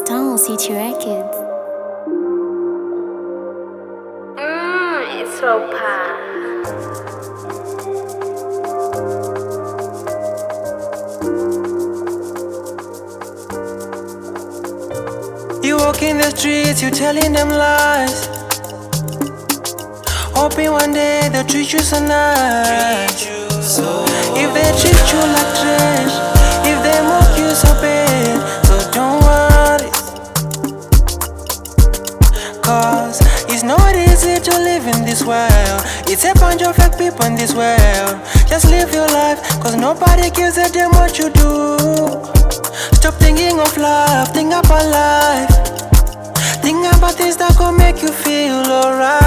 StoneWallCity Records. It's Ropa. You walk in the streets, you telling them lies, hoping one day they'll treat you so nice. If they treat you like trash, if they mock you so bad, so don't worry, cause it's not easy to live in this world. It's a bunch of fake people in this world. Just live your life, cause nobody gives a damn what you do. Stop thinking of love, think about life. Think about things that gon' make you feel alright.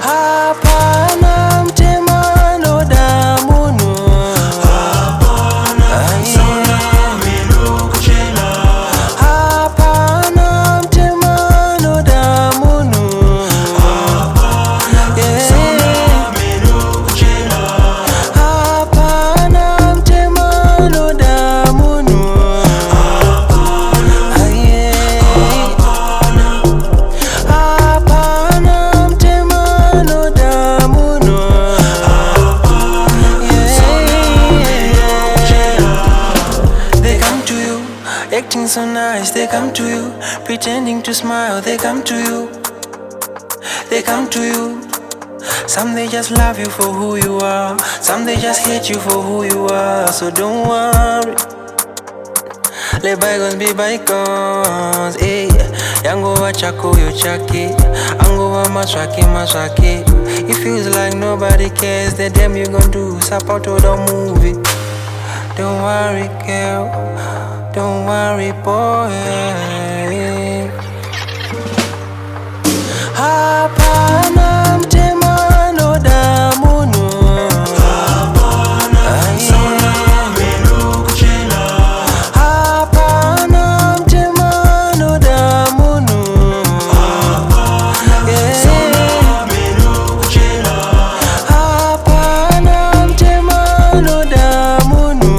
Hapana Mutema no damuno. Hapana Mutema no damuno. Hapana Mutema no damuno. Acting so nice, they come to you. Pretending to smile, they come to you. They come to you. Some they just love you for who you are, some they just hate you for who you are. So don't worry, let bygones be bygones. Hey, yango wa chako yo chake, ango wa maswake. It feels like nobody cares, then damn you gon' do support to the movie. Don't worry, girl. Don't worry, boy. Hapana Mutema no damuno. Hapana Mutema no damuno. Hapana Mutema no damuno.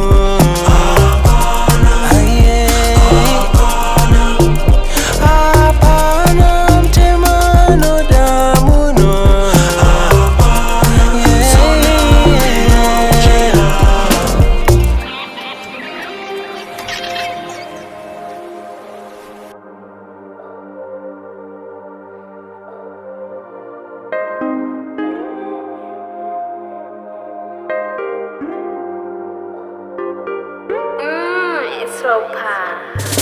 It's Ropa.